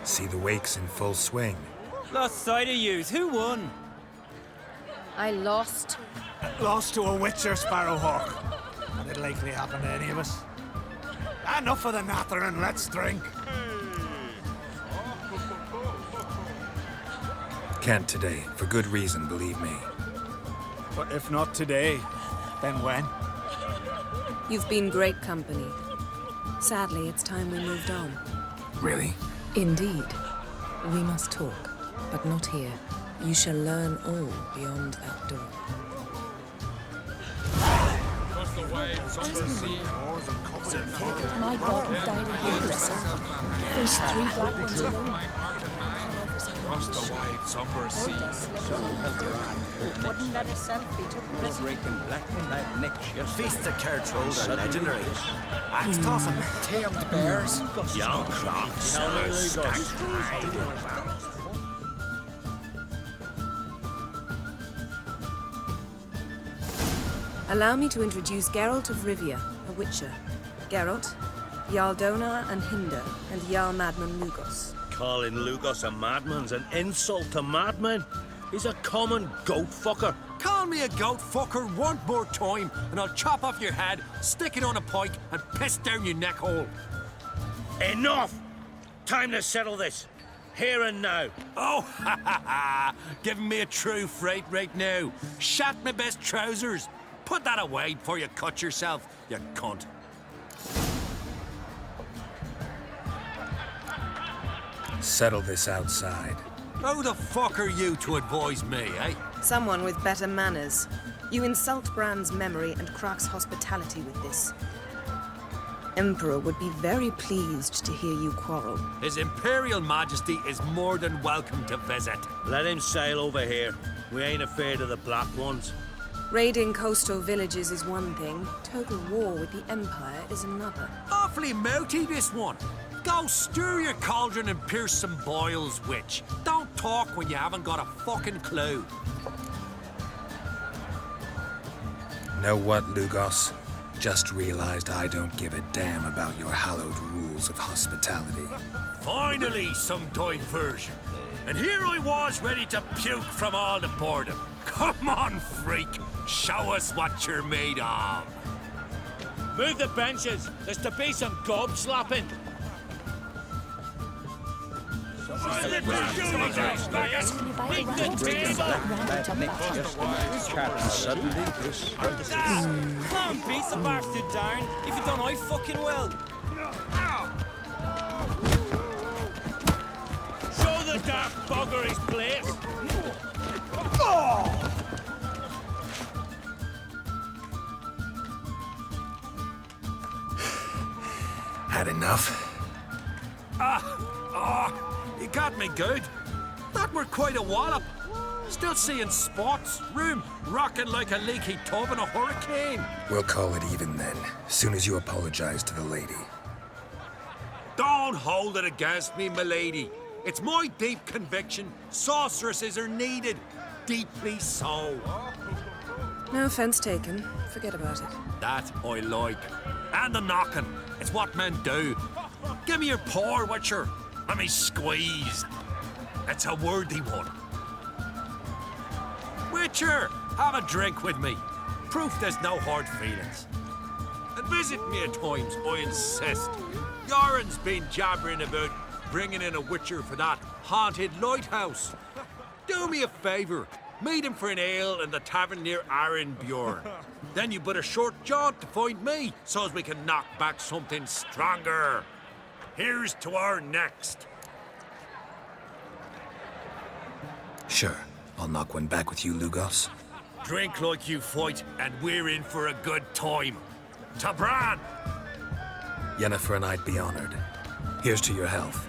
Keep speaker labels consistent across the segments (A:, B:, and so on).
A: See the wakes in full swing.
B: Lost sight of yous. Who won?
C: I lost.
D: Lost to a witcher, Sparrowhawk. Not it likely happen to any of us. Enough of the nattering, let's drink.
A: Can't today, for good reason, believe me.
D: But if not today, then when?
C: You've been great company. Sadly, it's time we moved on.
A: Really?
E: Indeed. We must talk, but not here. You shall learn all beyond that door.
F: My God, who died in Hairdresser. There's 3 black ones alone.
G: Across the wide, somber sea.
F: Wouldn't let herself be took prison.
H: Breaking black and neck.
I: Feasts of Cartrolls are legendary.
D: Axe tossing.
I: Tamed bears.
H: Young crops.
C: Allow me to introduce Geralt of Rivia, a witcher. Geralt, Jarl Donar and Hinder, and Jarl Madman Lugos.
H: Calling Lugos a madman's an insult to madmen. He's a common goat fucker.
I: Call me a goat fucker one more time, and I'll chop off your head, stick it on a pike, and piss down your neck hole.
H: Enough! Time to settle this. Here and now.
I: Oh, ha ha ha! Giving me a true fright right now. Shat my best trousers. Put that away before you cut yourself, you cunt.
A: Settle this outside.
I: Who the fuck are you to advise me, eh?
C: Someone with better manners. You insult Bran's memory and Krach's hospitality with this. Emperor would be very pleased to hear you quarrel.
I: His Imperial Majesty is more than welcome to visit.
H: Let him sail over here. We ain't afraid of the black ones.
C: Raiding coastal villages is one thing. Total war with the Empire is another.
I: Awfully mouthy, this one. Go stir your cauldron and pierce some boils, witch. Don't talk when you haven't got a fucking clue.
A: Know what, Lugos? Just realized I don't give a damn about your hallowed rules of hospitality.
I: Finally, some diversion. And here I was ready to puke from all the boredom. Come on, freak. Show us what you're made of.
H: Move the benches. There's to be some gob slapping.
G: Suddenly, this.
B: Come on, beat the bastard down. If you don't, I fucking will.
H: Show the dark bugger his place.
A: Had enough?
I: You got me good. That were quite a wallop. Still seeing spots, room rocking like a leaky tub in a hurricane.
A: We'll call it even then, soon as you apologize to the lady.
I: Don't hold it against me, milady. It's my deep conviction sorceresses are needed. Deeply so.
C: No offense taken. Forget about it.
I: That I like. And the knocking. It's what men do. Give me your paw, Witcher. Let me squeeze. It's a worthy one. Witcher, have a drink with me. Proof there's no hard feelings. And visit me at times, I insist. Yoren's been jabbering about bringing in a Witcher for that haunted lighthouse. Do me a favour. Meet him for an ale in the tavern near Arenbjorn. Then you but a short jaunt to find me, so as we can knock back something stronger. Here's to our next.
A: Sure, I'll knock one back with you, Lugos.
I: Drink like you fight, and we're in for a good time. To Bran!
A: Yennefer and I'd be honored. Here's to your health.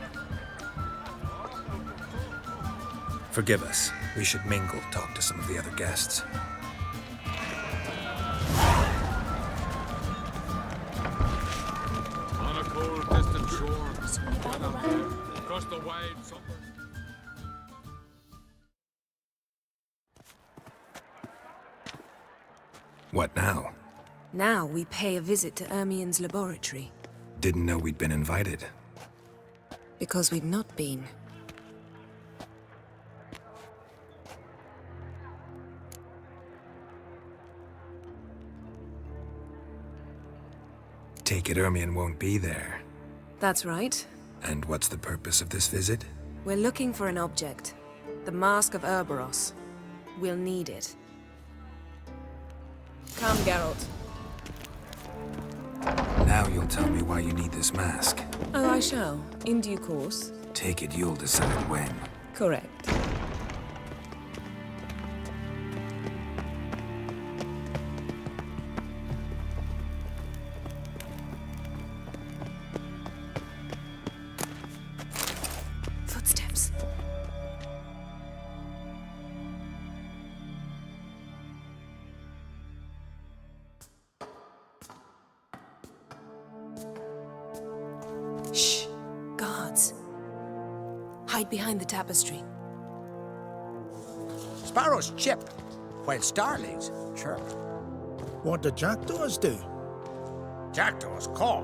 A: Forgive us. We should mingle, talk to some of the other guests.
G: On a cold, distant shore. Across the wide, somber.
A: What now?
C: Now we pay a visit to Ermien's laboratory.
A: Didn't know we'd been invited.
E: Because we've not been.
A: Take it Ermion won't be there.
E: That's right.
A: And what's the purpose of this visit?
E: We're looking for an object. The Mask of Ouroboros. We'll need it. Come, Geralt.
A: Now you'll tell me why you need this mask.
E: Oh, I shall. In due course.
A: Take it you'll decide when.
E: Correct. Footsteps. Shh. Guards. Hide behind the tapestry.
J: Sparrows chip, while starlings chirp.
D: What do jackdaws do?
J: Jackdaws caw.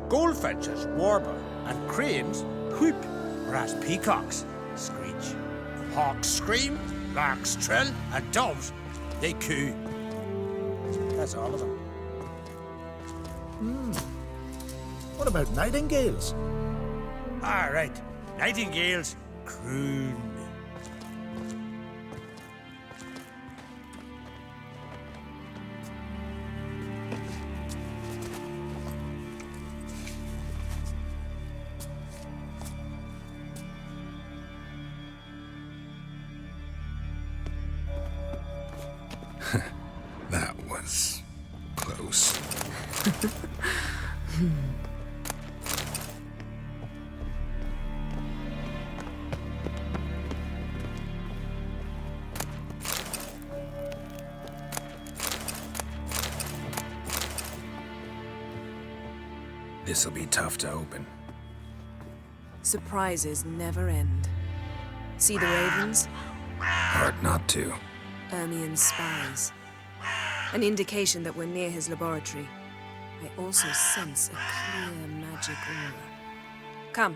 J: Goldfinches warble, and cranes whoop, whereas peacocks screech. Hawks scream, larks trill, and doves, they coo. That's all of them.
D: What about nightingales?
J: All right, nightingales croon.
A: That was close. This'll be tough to open.
E: Surprises never end. See the ravens?
A: Hard not to.
E: Ermion's spies. An indication that we're near his laboratory. I also sense a clear magic aura. Come,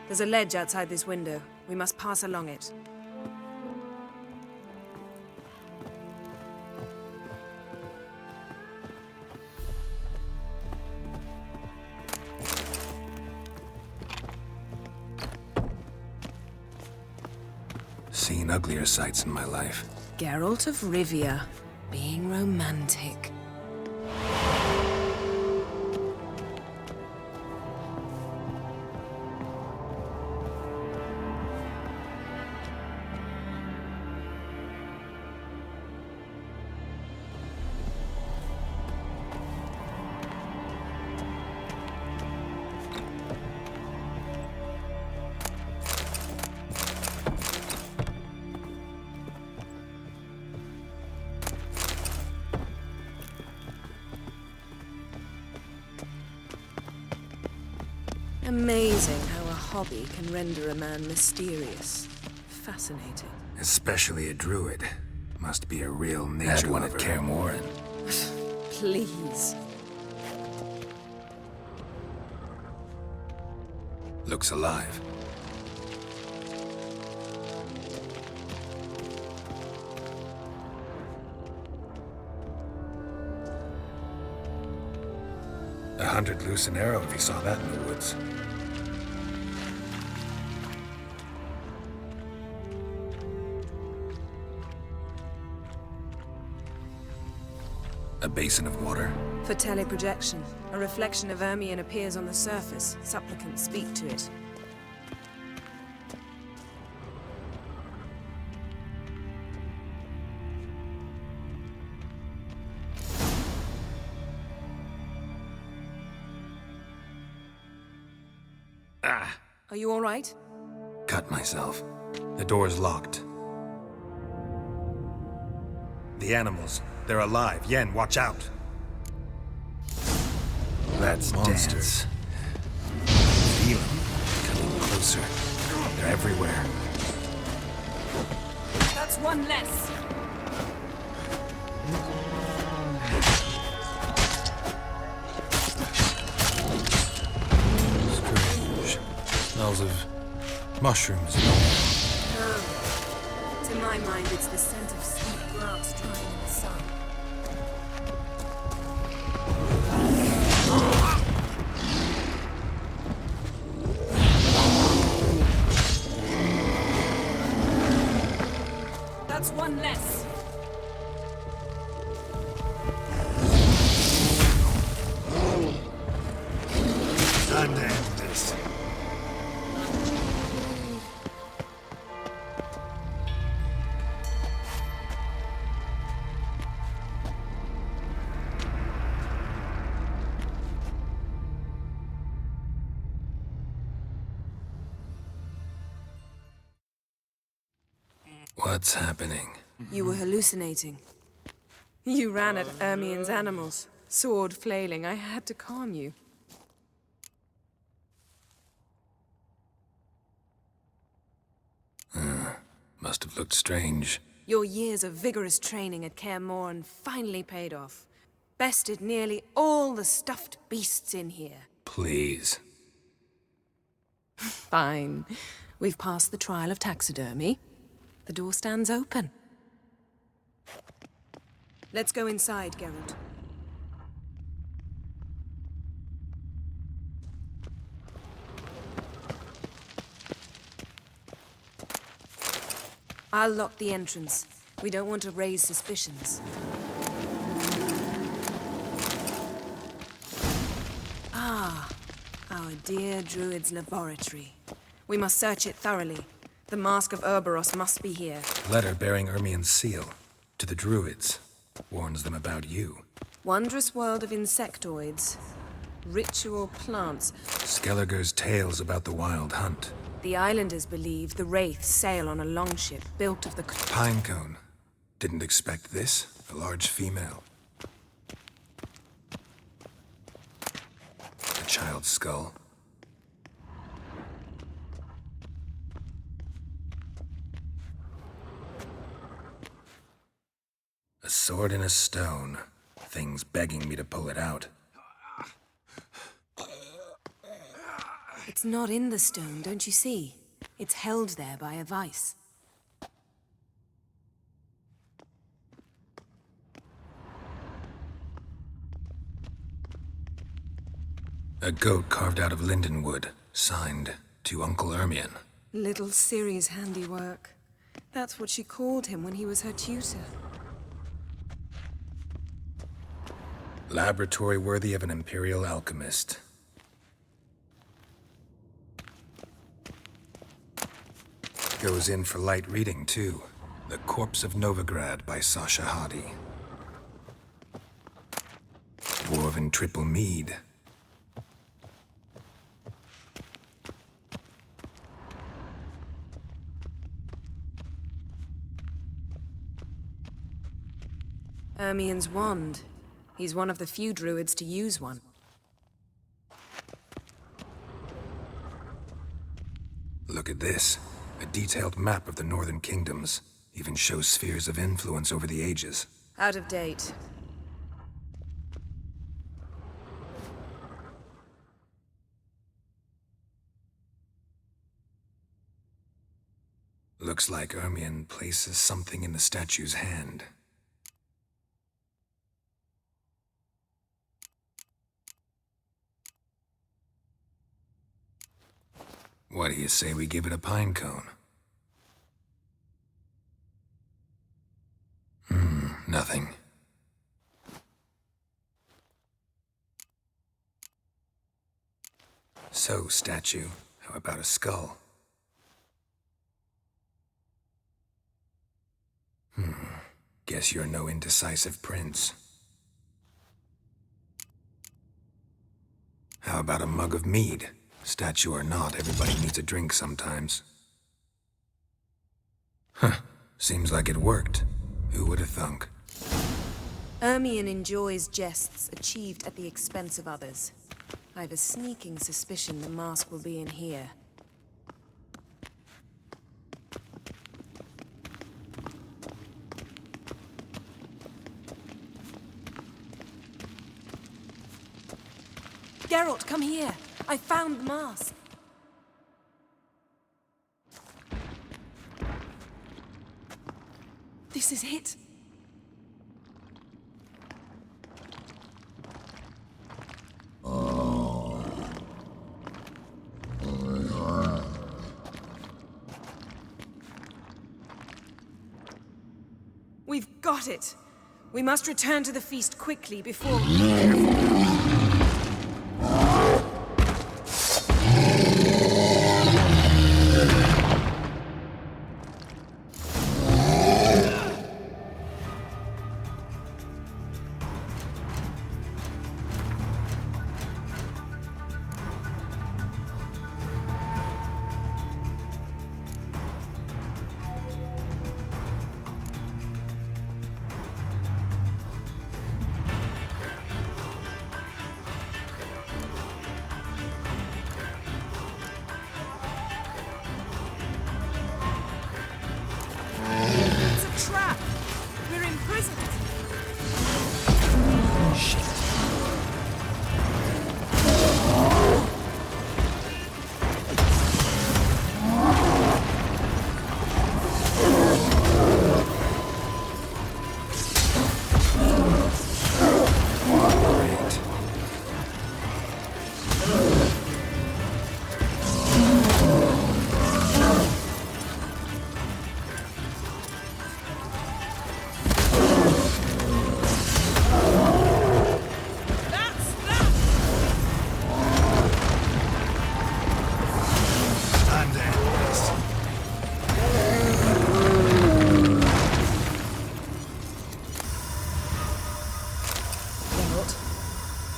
E: there's a ledge outside this window. We must pass along it.
A: Seen uglier sights in my life.
E: Geralt of Rivia, being romantic. Amazing how a hobby can render a man mysterious. Fascinating.
A: Especially a druid. Must be a real nature one at Kaer Morhen.
E: Please.
A: Looks alive. A hunter'd loose an arrow if he saw that in the woods. A basin of water.
E: For teleprojection, a reflection of Ermion appears on the surface. Supplicants speak to it.
A: Ah!
E: Are you all right?
A: Cut myself. The door's locked. The animals. They're alive. Yen, watch out. That's monsters. Feel them coming closer. They're everywhere.
E: That's one less.
A: Strange. Smells of mushrooms and all.
E: No. To my mind, it's the scent of sweet grass drying in the sun. That's one less.
D: Time to end this.
A: What's happening?
E: You were hallucinating. You ran at Ermien's animals, sword flailing. I had to calm you.
A: Must have looked strange.
E: Your years of vigorous training at Kaer Morhen finally paid off. Bested nearly all the stuffed beasts in here.
A: Please.
E: Fine. We've passed the trial of taxidermy. The door stands open. Let's go inside, Geralt. I'll lock the entrance. We don't want to raise suspicions. Ah, our dear Druid's laboratory. We must search it thoroughly. The Mask of Ouroboros must be here.
A: Letter bearing Ermien's seal. To the Druids. Warns them about you.
E: Wondrous world of insectoids. Ritual plants.
A: Skelliger's tales about the wild hunt.
E: The islanders believe the Wraiths sail on a longship built of the...
A: Pinecone. Didn't expect this. A large female. A child's skull. A sword and a stone. Things begging me to pull it out.
E: It's not in the stone, don't you see? It's held there by a vice.
A: A goat carved out of linden wood. Signed, to Uncle Ermien.
E: Little Ciri's handiwork. That's what she called him when he was her tutor.
A: Laboratory worthy of an imperial alchemist. Goes in for light reading, too. The Corpse of Novigrad by Sasha Hadi. Dwarven Triple Mead.
E: Ermien's wand. He's one of the few druids to use one.
A: Look at this. A detailed map of the northern kingdoms. Even shows spheres of influence over the ages.
E: Out of date.
A: Looks like Ermien places something in the statue's hand. What do you say we give it a pine cone? Nothing. So, statue, how about a skull? Guess you're no indecisive prince. How about a mug of mead? Statue or not, everybody needs a drink sometimes. Huh. Seems like it worked. Who would have thunk?
E: Ermien enjoys jests achieved at the expense of others. I've a sneaking suspicion the mask will be in here. Geralt, come here! I found the mask! This is it. We've got it. We must return to the feast quickly before...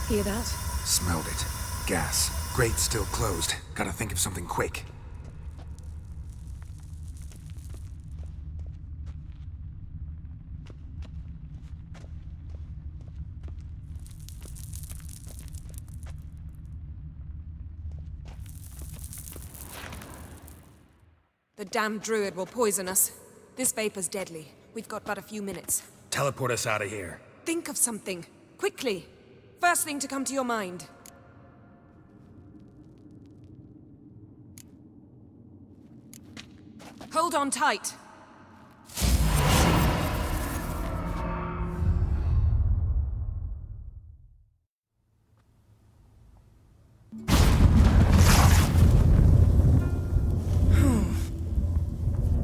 E: Hear that?
A: Smelled it. Gas. Grate's still closed. Gotta think of something quick.
E: The damned druid will poison us. This vapor's deadly. We've got but a few minutes.
A: Teleport us out of here.
E: Think of something. Quickly. First thing to come to your mind. Hold on tight.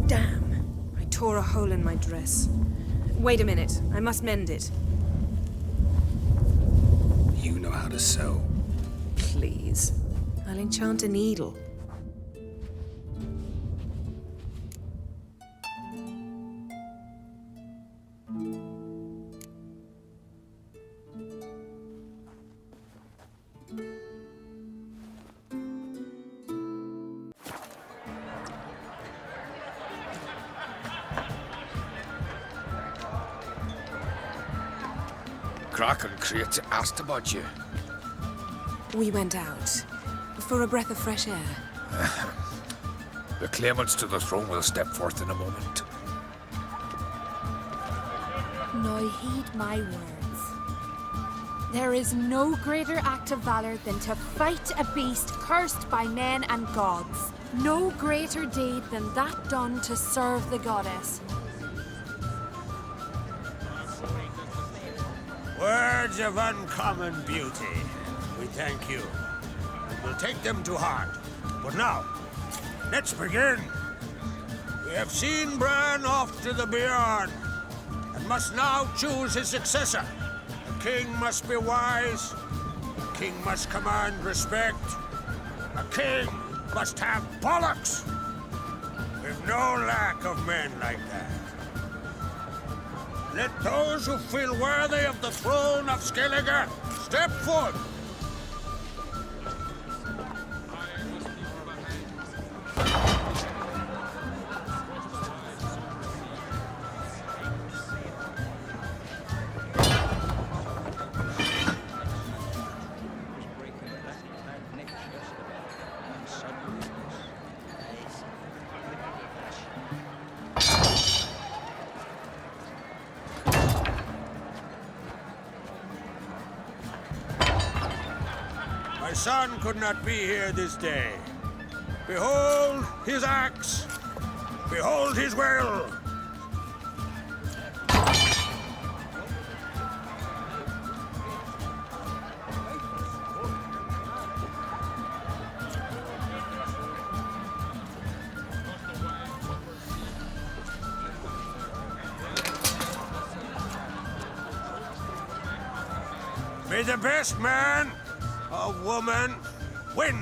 E: Damn. I tore a hole in my dress. Wait a minute. I must mend it.
A: You know how to sew.
E: Please. I'll enchant a needle.
K: Kraken Crate asked about you.
E: We went out. For a breath of fresh air.
K: The claimants to the throne will step forth in a moment.
F: Now heed my words. There is no greater act of valor than to fight a beast cursed by men and gods. No greater deed than that done to serve the goddess.
J: Words of uncommon beauty. We thank you. We'll take them to heart. But now, let's begin. We have seen Bran off to the Beyond, and must now choose his successor. A king must be wise. A king must command respect. A king must have bollocks. We've no lack of men like that. Let those who feel worthy of the throne of Skellige step forth. My son could not be here this day. Behold his axe. Behold his will. May the best man or woman win.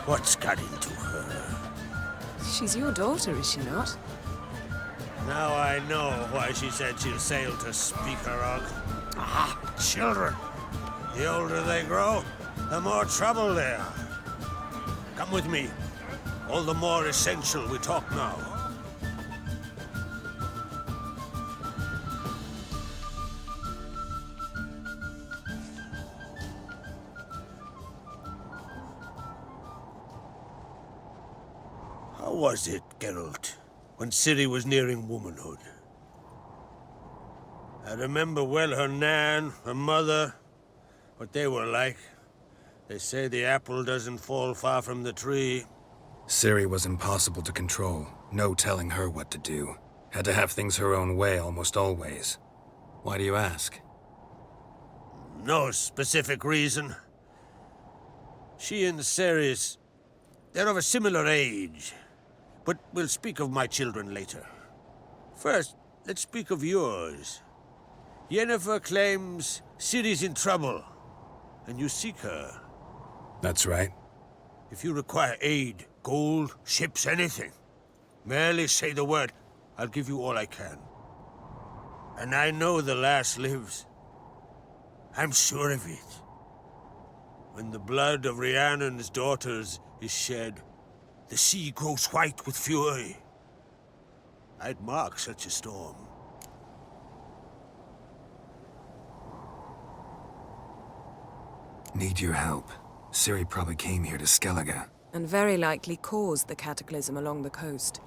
J: What's got into her?
E: She's your daughter, is she not?
J: Now I know why she said she'll sail to Speakerog. Ah, children. The older they grow, the more trouble they are. Come with me. All the more essential we talk now. How was it, Geralt, when Ciri was nearing womanhood? I remember well her nan, her mother, what they were like. They say the apple doesn't fall far from the tree.
A: Ciri was impossible to control. No telling her what to do. Had to have things her own way almost always. Why do you ask?
J: No specific reason. She and Ceres, they're of a similar age. But we'll speak of my children later. First, let's speak of yours. Yennefer claims Ciri's in trouble, and you seek her.
A: That's right.
J: If you require aid, gold, ships, anything, merely say the word. I'll give you all I can. And I know the lass lives. I'm sure of it. When the blood of Rhiannon's daughters is shed, the sea grows white with fury. I'd mark such a storm.
A: Need your help. Ciri probably came here to Skellige.
E: And very likely caused the cataclysm along the coast.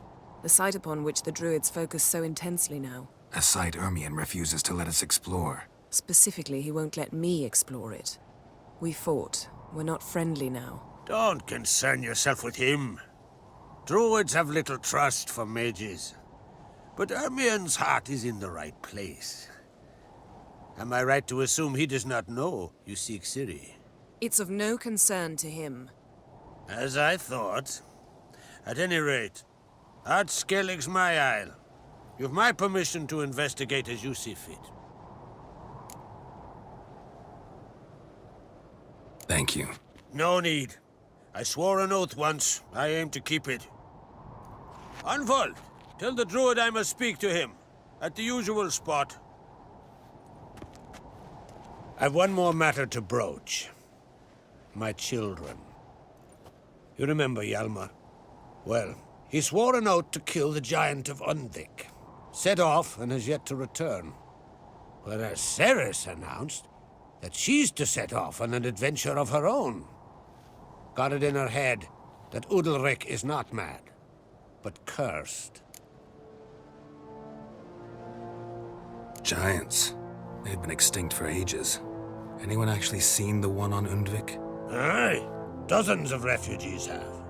E: The site upon which the Druids focus so intensely now.
A: A site Ermion refuses to let us explore.
E: Specifically, he won't let me explore it. We fought. We're not friendly now.
J: Don't concern yourself with him. Druids have little trust for mages. But Ermion's heart is in the right place. Am I right to assume he does not know you seek Ciri?
E: It's of no concern to him.
J: As I thought. At any rate, Ard Skellig's my isle. You've my permission to investigate as you see fit.
A: Thank you.
J: No need. I swore an oath once. I aim to keep it. Unfold! Tell the druid I must speak to him. At the usual spot. I've one more matter to broach. My children. You remember Hjalmar? Well, he swore an oath to kill the giant of Undvik. Set off and has yet to return. Whereas Ceres announced that she's to set off on an adventure of her own. Got it in her head that Udalric is not mad, but cursed.
A: Giants. They've been extinct for ages. Anyone actually seen the one on Undvik?
J: Aye. Dozens of refugees have.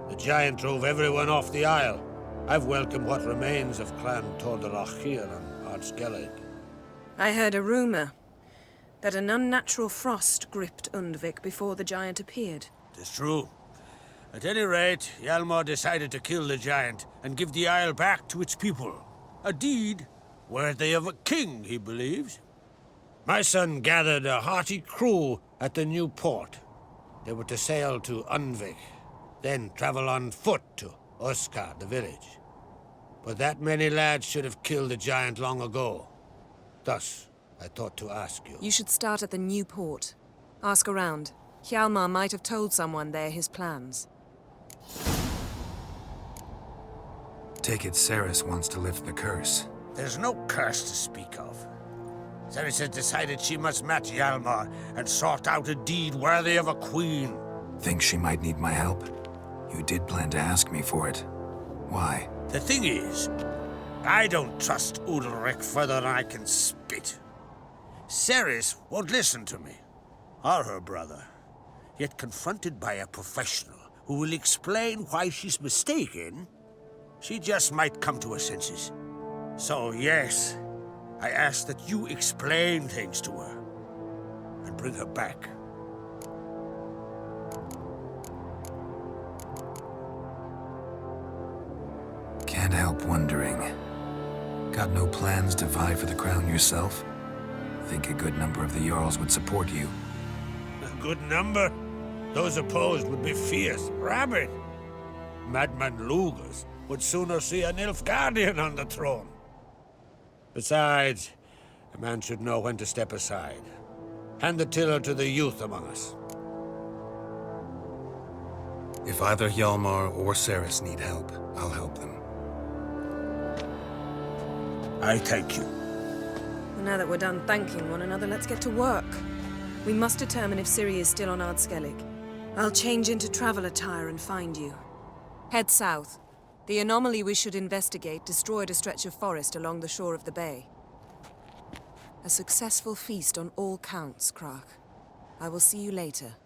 J: The giant drove everyone off the isle. I've welcomed what remains of Clan Tordarach here on Ard Skellig.
E: I heard a rumor that an unnatural frost gripped Undvik before the giant appeared.
J: It's true. At any rate, Hjalmar decided to kill the giant and give the isle back to its people. A deed worthy of a king, he believes. My son gathered a hearty crew at the new port. They were to sail to Undvik, then travel on foot to Oskar, the village. But that many lads should have killed the giant long ago. Thus, I thought to ask you.
E: You should start at the new port. Ask around. Hjalmar might have told someone there his plans.
A: Take it Ceres wants to lift the curse.
J: There's no curse to speak of. Ceres has decided she must match Hjalmar and sort out a deed worthy of a queen.
A: Think she might need my help? You did plan to ask me for it. Why?
J: The thing is, I don't trust Udalric further than I can spit. Ceres won't listen to me, or her brother. Yet confronted by a professional who will explain why she's mistaken, she just might come to her senses. So yes, I ask that you explain things to her and bring her back.
A: Can't help wondering. Got no plans to vie for the crown yourself? Think a good number of the Jarls would support you.
J: A good number? Those opposed would be fierce, rabid. Madman Lugas would sooner see an Nilfgaardian on the throne. Besides, a man should know when to step aside. Hand the tiller to the youth among us.
A: If either Hjalmar or Ceres need help, I'll help them.
J: I thank you.
E: Well, now that we're done thanking one another, let's get to work. We must determine if Ciri is still on Ardskellig. I'll change into travel attire and find you. Head south. The anomaly we should investigate destroyed a stretch of forest along the shore of the bay. A successful feast on all counts, Krach. I will see you later.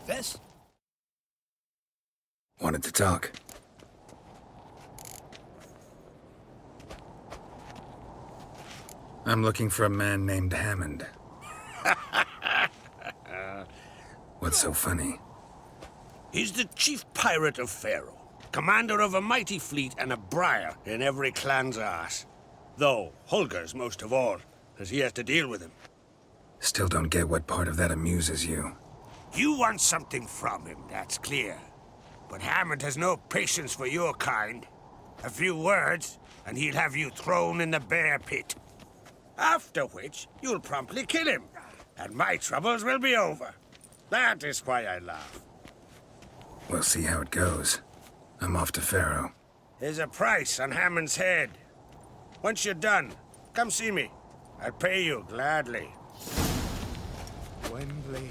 D: This?
A: Wanted to talk. I'm looking for a man named Hammond. What's so funny?
J: He's the chief pirate of Faroe, commander of a mighty fleet and a briar in every clan's arse. Though Holger's most of all, as he has to deal with him.
A: Still don't get what part of that amuses you.
J: You want something from him, that's clear. But Hammond has no patience for your kind. A few words, and he'll have you thrown in the bear pit. After which, you'll promptly kill him, and my troubles will be over. That is why I laugh.
A: We'll see how it goes. I'm off to Faroe.
J: There's a price on Hammond's head. Once you're done, come see me. I'll pay you gladly.
D: Gwynblade.